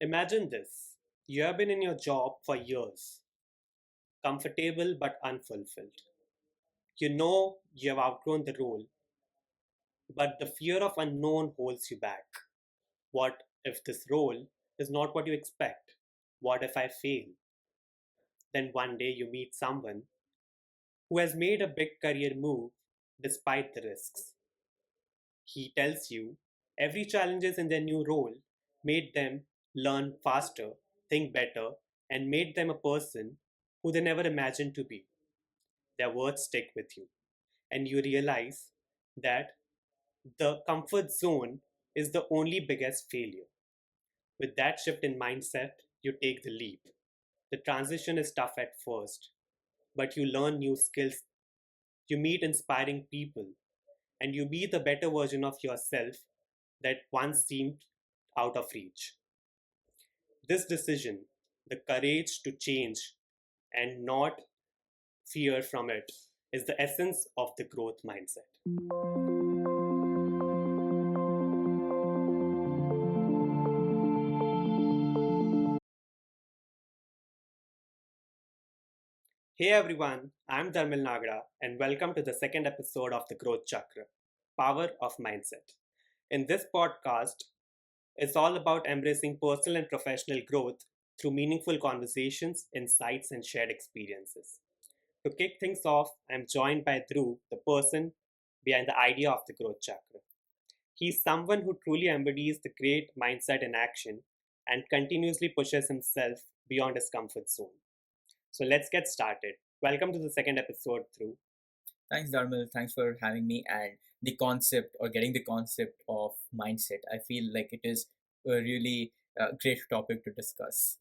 Imagine this. You have been in your job for years, comfortable but unfulfilled. You know you have outgrown the role, but the fear of unknown holds you back. What if this role is not what you expect? What if I fail? Then one day you meet someone who has made a big career move despite the risks. He tells you every challenges in their new role made them learn faster, think better, and made them a person who they never imagined to be. Their words stick with you, and you realize that the comfort zone is the only biggest failure. With that shift in mindset, you take the leap. The transition is tough at first, but you learn new skills, you meet inspiring people, and you be the better version of yourself that once seemed out of reach. This decision, the courage to change and not fear from it, is the essence of the growth mindset. Hey everyone, I'm Dharmil Nagda, and welcome to the second episode of the Growth Chakra Power of Mindset. In this podcast, it's all about embracing personal and professional growth through meaningful conversations, insights, and shared experiences. To kick things off, I'm joined by Dhruv, the person behind the idea of the growth chakra. He's someone who truly embodies the great mindset in action and continuously pushes himself beyond his comfort zone. So let's get started. Welcome to the second episode, Dhruv. Thanks, Dharmil. Thanks for having me. And the concept or getting the concept of mindset, I feel like it is a really great topic to discuss.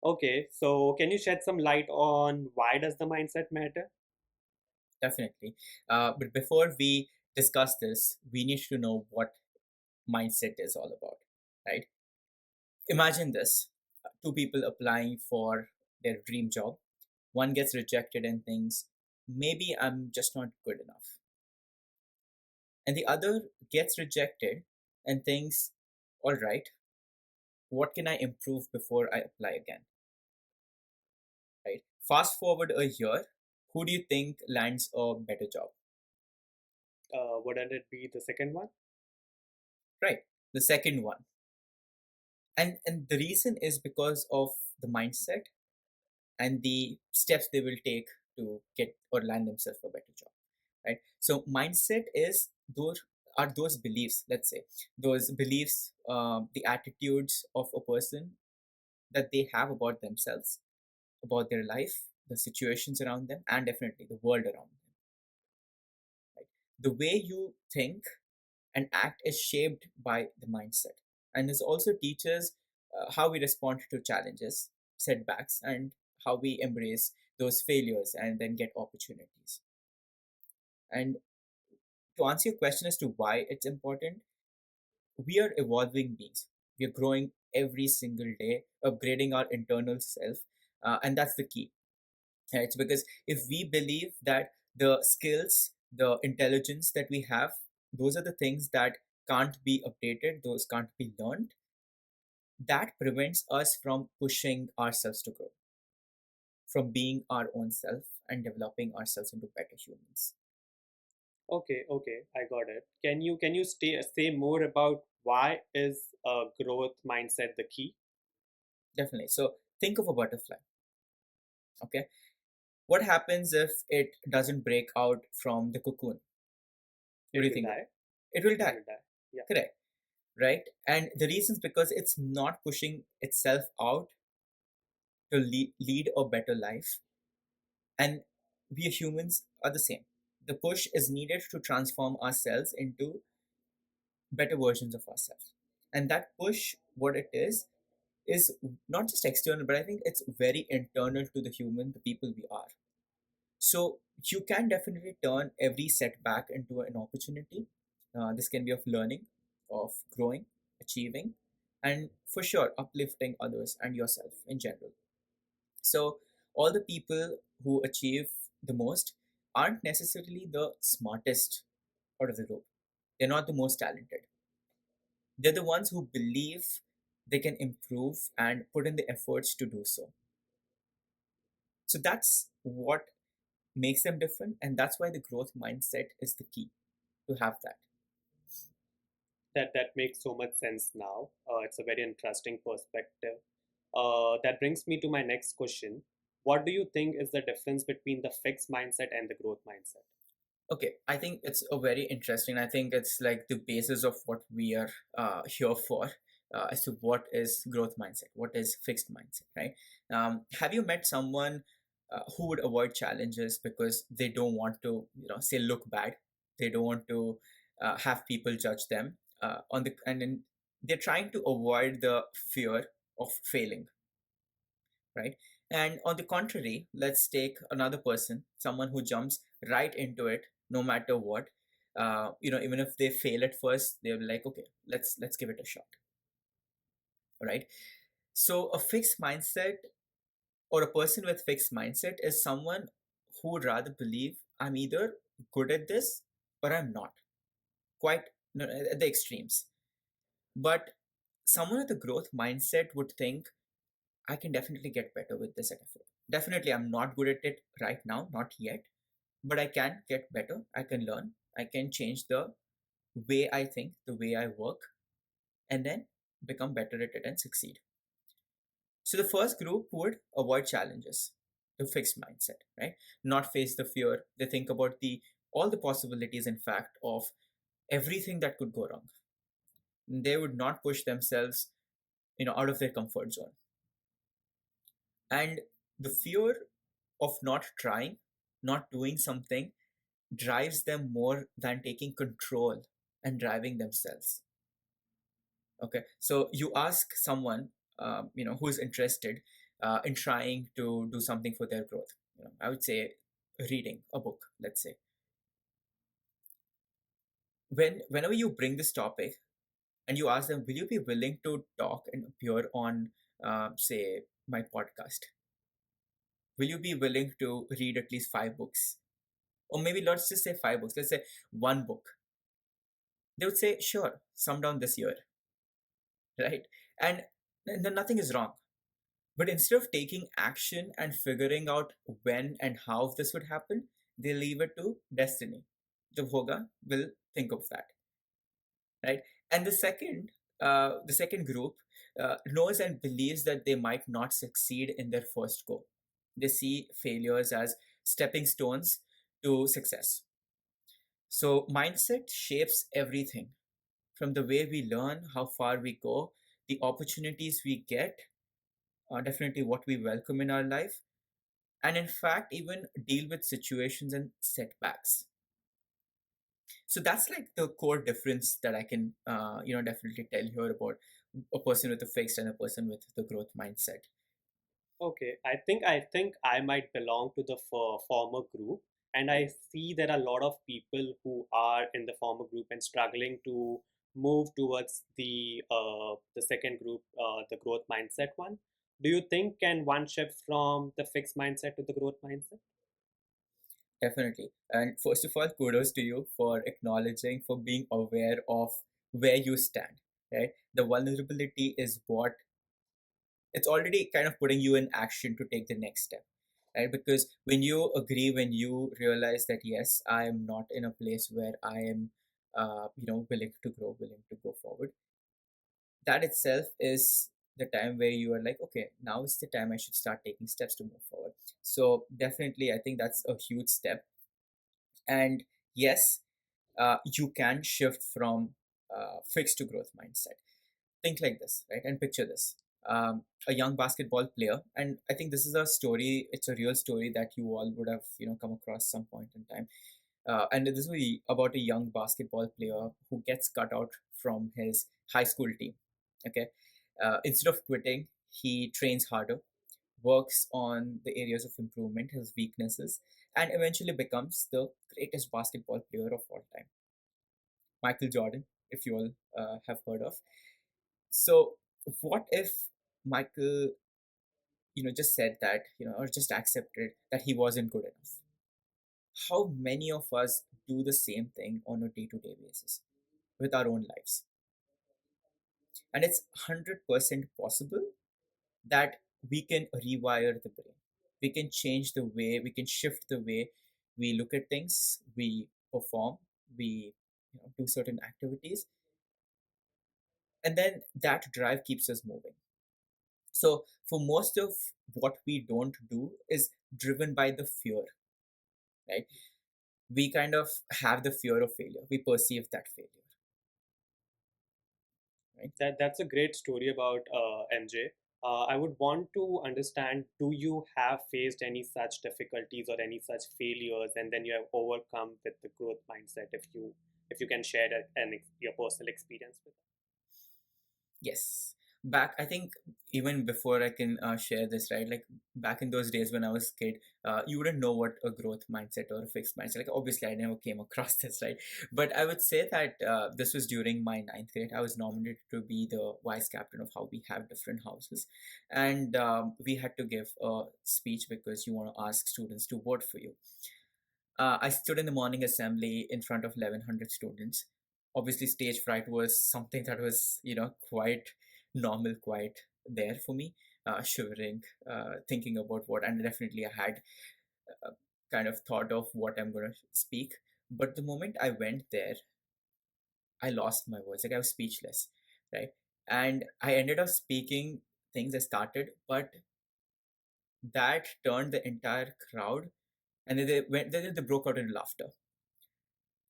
Okay, so can you shed some light on why does the mindset matter? Definitely. But before we discuss this, we need to know what mindset is all about, right? Imagine this two people applying for their dream job. One gets rejected and thinks, maybe I'm just not good enough. And the other gets rejected and thinks, all right, what can I improve before I apply again? Right? Fast forward a year, who do you think lands a better job? Wouldn't it be the second one? Right, the second one. And the reason is because of the mindset and the steps they will take to get or land themselves a better job. Right. So mindset is those beliefs. Let's say those beliefs, the attitudes of a person that they have about themselves, about their life, the situations around them, and definitely the world around them. Right? The way you think and act is shaped by the mindset, and this also teaches how we respond to challenges, setbacks, and how we embrace those failures and then get opportunities. And to answer your question as to why it's important, we are evolving beings. We are growing every single day, upgrading our internal self, and that's the key. Right? Because if we believe that the skills, the intelligence that we have, those are the things that can't be updated, those can't be learned, that prevents us from pushing ourselves to grow, from being our own self and developing ourselves into better humans. Okay, I got it. Say more about why is a growth mindset the key? Definitely. So think of a butterfly. Okay. What happens if it doesn't break out from the cocoon? What It do you will think? die. It will It die. will die. Yeah. Correct. Right. And the reason is because it's not pushing itself out to lead a better life. And we humans are the same. The push is needed to transform ourselves into better versions of ourselves. And that push, what it is not just external, but I think it's very internal to the human, the people we are. So you can definitely turn every setback into an opportunity. This can be of learning, of growing, achieving, and for sure uplifting others and yourself in general. So all the people who achieve the most aren't necessarily the smartest out of the group. They're not the most talented. They're the ones who believe, they can improve and put in the efforts to do so. So that's what makes them different, and that's why the growth mindset is the key to have that. That makes so much sense now. It's a very interesting perspective. That brings me to my next question. What do you think is the difference between the fixed mindset and the growth mindset? Okay, I think it's a very interesting. I think it's like the basis of what we are here for, as to what is growth mindset, what is fixed mindset, right? Have you met someone who would avoid challenges because they don't want to, say look bad, they don't want to have people judge them on the, and then they're trying to avoid the fear of failing, right? And on the contrary, let's take another person, someone who jumps right into it, no matter what. Even if they fail at first, they're like, okay, let's give it a shot, right? So a fixed mindset or a person with fixed mindset is someone who would rather believe I'm either good at this or I'm not, quite at the extremes. But someone with a growth mindset would think I can definitely get better with this at effort. Definitely, I'm not good at it right now, not yet, but I can get better. I can learn. I can change the way I think, the way I work, and then become better at it and succeed. So the first group would avoid challenges, the fixed mindset, right? Not face the fear. They think about the all the possibilities, in fact, of everything that could go wrong. They would not push themselves, out of their comfort zone. And the fear of not trying, not doing something, drives them more than taking control and driving themselves. Okay, so you ask someone, who's interested in trying to do something for their growth. I would say reading a book, let's say. Whenever you bring this topic and you ask them, will you be willing to talk and appear on, say, my podcast? Will you be willing to read at least 5 books? Or maybe let's just say 5 books. Let's say one book. They would say, sure, some down this year, right? And then nothing is wrong. But instead of taking action and figuring out when and how this would happen, they leave it to destiny. The Bhoga will think of that, right? And the second group knows and believes that they might not succeed in their first go. They see failures as stepping stones to success. So mindset shapes everything from the way we learn, how far we go, the opportunities we get, definitely what we welcome in our life, and in fact, even deal with situations and setbacks. So that's like the core difference that I can, definitely tell here about a person with a fixed and a person with the growth mindset. Okay, I think I might belong to the former group, and I see there are a lot of people who are in the former group and struggling to move towards the second group, the growth mindset one. Do you think can one shift from the fixed mindset to the growth mindset? Definitely. And first of all, kudos to you for acknowledging, for being aware of where you stand, right? The vulnerability is what it's already kind of putting you in action to take the next step, right? Because when you agree, when you realize that yes, I am not in a place where I am willing to grow, willing to go forward, that itself is the time where you are like, okay, now is the time I should start taking steps to move forward. So definitely I think that's a huge step. And yes, you can shift from fixed to growth mindset. Think like this, right? And picture this. A young basketball player, and I think this is a story, it's a real story that you all would have, come across some point in time. And this was about a young basketball player who gets cut out from his high school team. Okay. Instead of quitting, he trains harder, works on the areas of improvement, his weaknesses, and eventually becomes the greatest basketball player of all time. Michael Jordan, if you all have heard of. So, what if Michael, just said that, or just accepted that he wasn't good enough? How many of us do the same thing on a day to day basis with our own lives? And it's 100% possible that we can rewire the brain. We can change the way, we can shift the way we look at things, we perform, we do certain activities, and then that drive keeps us moving. So for most of what we don't do is driven by the fear, right? We kind of have the fear of failure. We perceive that failure, right? That's a great story about MJ. I would want to understand, do you have faced any such difficulties or any such failures, and then you have overcome with the growth mindset? If you can share that and your personal experience with Yes. Back, I think even before I can share this, right? Like back in those days when I was a kid, you wouldn't know what a growth mindset or a fixed mindset. Like obviously, I never came across this, right? But I would say that this was during my ninth grade. I was nominated to be the vice captain of how we have different houses, and we had to give a speech because you want to ask students to vote for you. I stood in the morning assembly in front of 1100 students. Obviously, stage fright was something that was, quite normal, quite there for me, shivering, thinking about what, and definitely I had uh, kind of thought of what I'm going to speak. But the moment I went there, I lost my voice. Like I was speechless, right? And I ended up speaking things I started, but that turned the entire crowd, and they broke out in laughter.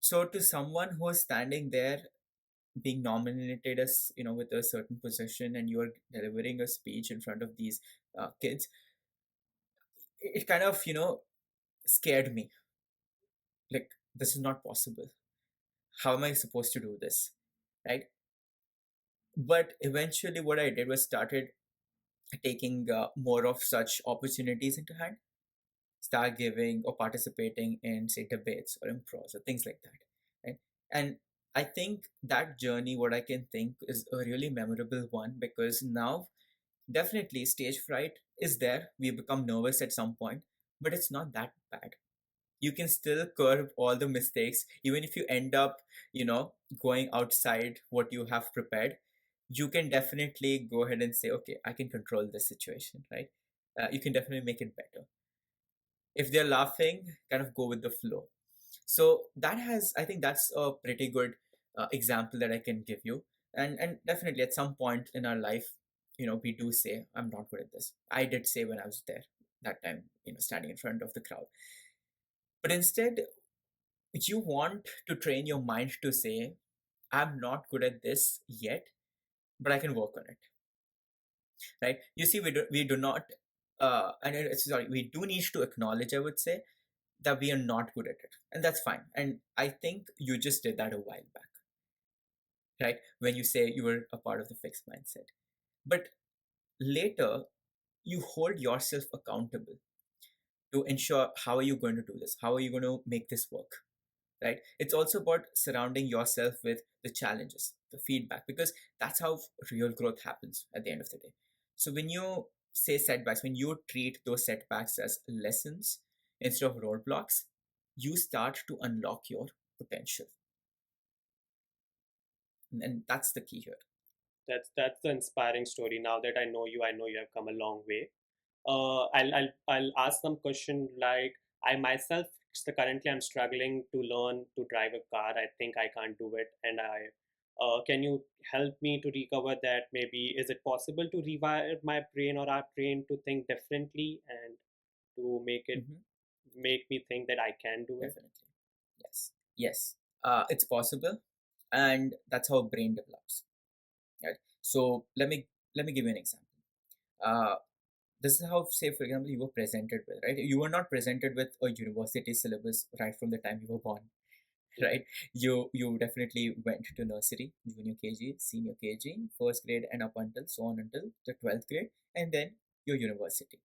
So to someone who is standing there being nominated as with a certain position, and you are delivering a speech in front of these kids, it kind of scared me. Like, this is not possible. How am I supposed to do this, right? But eventually what I did was started taking more of such opportunities into hand, start giving or participating in say debates or improvs or things like that, right? And I think that journey, what I can think, is a really memorable one, because now definitely stage fright is there, we become nervous at some point, but it's not that bad. You can still curb all the mistakes. Even if you end up you know going outside what you have prepared, you can definitely go ahead and say, okay, I can control this situation, right? You can definitely make it better. If they're laughing, kind of go with the flow. So that has, I think that's a pretty good example that I can give you. And definitely at some point in our life, we do say, I'm not good at this. I did say when I was there that time, standing in front of the crowd. But instead, you want to train your mind to say, I'm not good at this yet, but I can work on it, right? You see, we do not sorry, we do need to acknowledge, I would say, that we are not good at it, and that's fine. And I think you just did that a while back, right, when you say you were a part of the fixed mindset. But later, you hold yourself accountable to ensure, how are you going to do this, how are you going to make this work, right? It's also about surrounding yourself with the challenges, the feedback, because that's how real growth happens at the end of the day. So when you say setbacks, when you treat those setbacks as lessons instead of roadblocks, you start to unlock your potential. And that's the key here. that's the inspiring story. Now that I know you have come a long way. I'll ask some question like, I myself, currently I'm struggling to learn to drive a car. I think I can't do it, and can you help me to recover that? Maybe is it possible to rewire my brain or our brain to think differently and to Hmm. make me think that I can do it? Definitely. Yes. Yes. It's possible, and that's how brain develops, right? So let me give you an example. Uh, this is how, say for example, you were presented with, right? You were not presented with a university syllabus right from the time you were born, Yeah. right? You definitely went to nursery, junior kg, senior kg, first grade, and up until so on until the 12th grade, and then your university.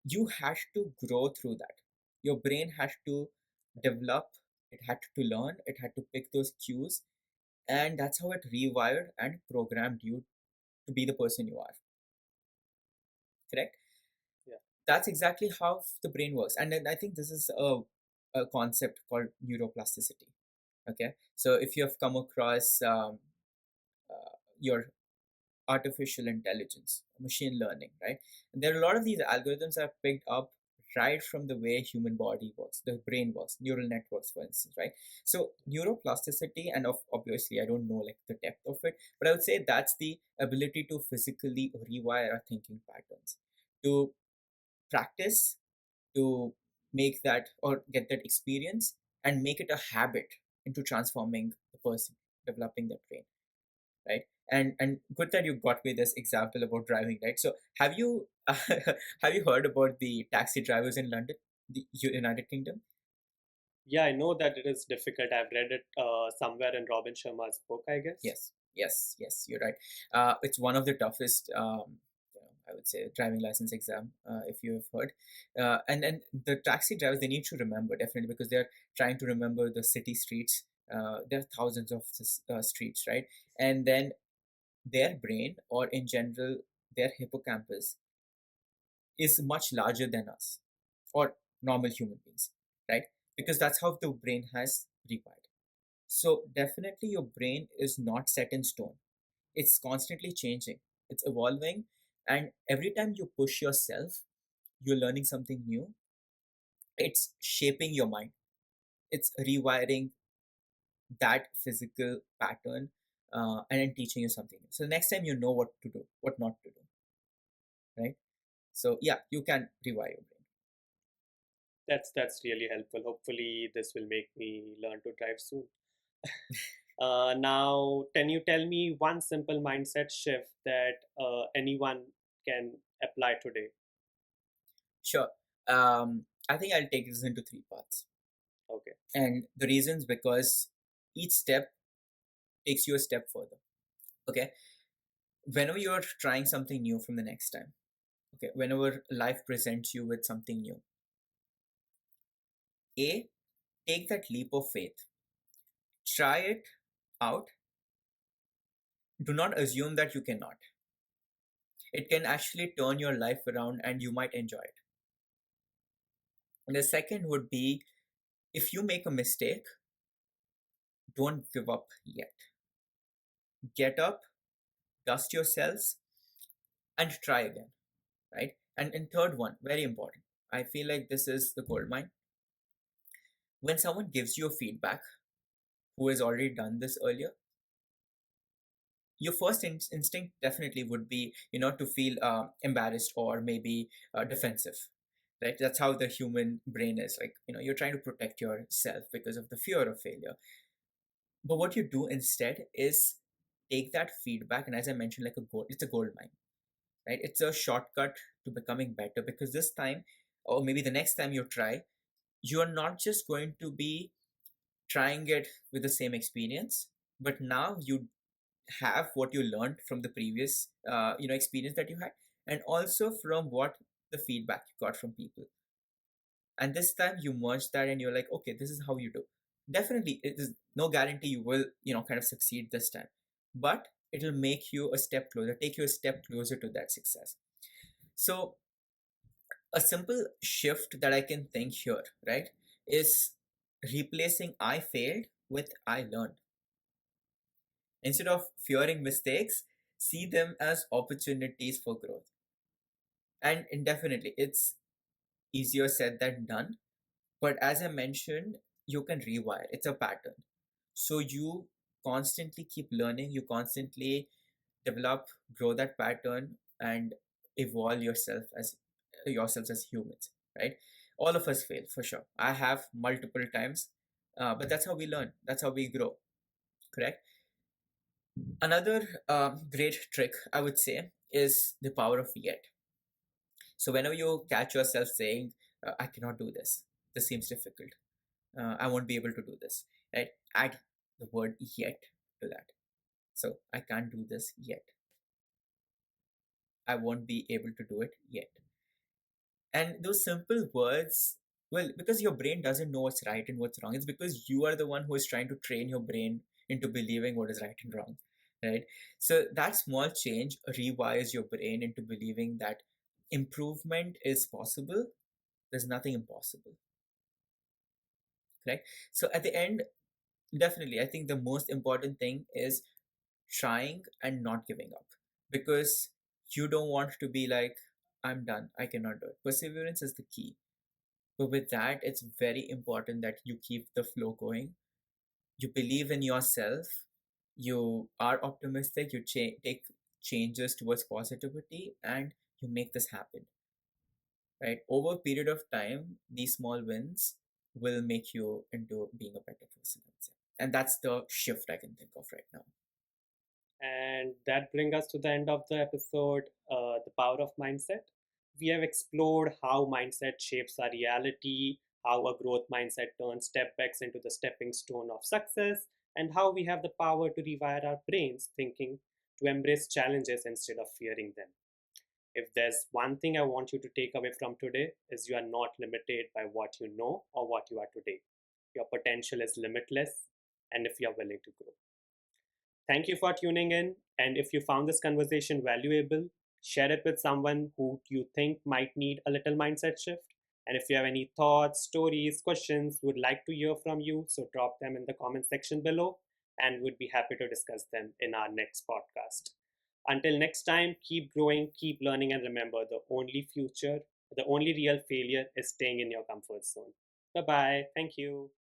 You had to grow through that. Your brain had to develop, it had to learn, it had to pick those cues, and that's how it rewired and programmed you to be the person you are. Correct? Yeah. That's exactly how the brain works. And then I think this is a concept called neuroplasticity. Okay, so if you have come across your artificial intelligence, machine learning, right? And there are a lot of these algorithms that are picked up right from the way human body works, the brain works, neural networks, for instance, right? So neuroplasticity, and obviously I don't know like the depth of it, but I would say that's the ability to physically rewire our thinking patterns, to practice, to make that or get that experience and make it a habit into transforming the person, developing the brain, right? And good that you got me this example about driving, right? So have you have you heard about the taxi drivers in London, the United Kingdom? Yeah, I know that it is difficult. I've read it somewhere in Robin Sharma's book, I guess. Yes, you're right. It's one of the toughest, I would say, driving license exam, if you have heard. And then the taxi drivers, they need to remember definitely because they're trying to remember the city streets. There are thousands of streets, right? And then their brain, or in general, their hippocampus, is much larger than us or normal human beings, right? Because that's how the brain has rewired. So definitely your brain is not set in stone. It's constantly changing. It's evolving. And every time you push yourself, you're learning something new. It's shaping your mind. It's rewiring that physical pattern and then teaching you something new. So the next time you know what to do, what not to do, right? So yeah, you can rewire your brain. That's really helpful. Hopefully, this will make me learn to drive soon. Now, can you tell me one simple mindset shift that anyone can apply today? Sure. I think I'll take this into three parts. Okay. And the reasons because each step takes you a step further. Okay. Whenever you're trying something new from the next time, okay, whenever life presents you with something new, A, take that leap of faith. Try it out. Do not assume that you cannot. It can actually turn your life around and you might enjoy it. And the second would be if you make a mistake, don't give up yet. Get up, dust yourselves, and try again, right? And third one, very important. I feel like this is the gold mine. When someone gives you a feedback who has already done this earlier, your first instinct definitely would be, to feel embarrassed or maybe defensive, right? That's how the human brain is. Like, you're trying to protect yourself because of the fear of failure. But what you do instead is take that feedback, and as I mentioned, like a gold, it's a gold mine, right? It's a shortcut to becoming better because this time, or maybe the next time you try, you are not just going to be trying it with the same experience, but now you have what you learned from the previous experience that you had, and also from what the feedback you got from people. And this time you merge that and you're like, okay, this is how you do. Definitely it is no guarantee you will kind of succeed this time, but it'll make you a step closer, take you a step closer to that success. So a simple shift that I can think here, right, is replacing I failed with I learned. Instead of fearing mistakes, see them as opportunities for growth. And indefinitely, it's easier said than done. But as I mentioned, you can rewire. It's a pattern. So you constantly keep learning, you constantly develop, grow that pattern, and evolve yourselves as humans, right? All of us fail for sure. I have multiple times, but that's how we learn. That's how we grow. Correct. Another great trick, I would say, is the power of yet. So whenever you catch yourself saying, I cannot do this, this seems difficult, I won't be able to do this, right? Add the word yet to that. So I can't do this yet. I won't be able to do it yet. And those simple words, well, because your brain doesn't know what's right and what's wrong, it's because you are the one who is trying to train your brain into believing what is right and wrong, right? So that small change rewires your brain into believing that improvement is possible. There's nothing impossible, right? So at the end, definitely, I think the most important thing is trying and not giving up. because you don't want to be like, I'm done, I cannot do it. Perseverance is the key. But with that, it's very important that you keep the flow going. You believe in yourself. You are optimistic. You take changes towards positivity, and you make this happen. Right? Over a period of time, these small wins will make you into being a better person, I'd say. And that's the shift I can think of right now. And that brings us to the end of the episode, The Power of Mindset. We have explored how mindset shapes our reality, how a growth mindset turns setbacks into the stepping stone of success, and how we have the power to rewire our brains thinking to embrace challenges instead of fearing them. If there's one thing I want you to take away from today is you are not limited by what you know or what you are today. Your potential is limitless and if you are willing to grow. Thank you for tuning in. And if you found this conversation valuable, share it with someone who you think might need a little mindset shift. And if you have any thoughts, stories, questions, would like to hear from you, so drop them in the comment section below and we'd be happy to discuss them in our next podcast. Until next time, keep growing, keep learning, and remember the only real failure is staying in your comfort zone. Bye bye. Thank you.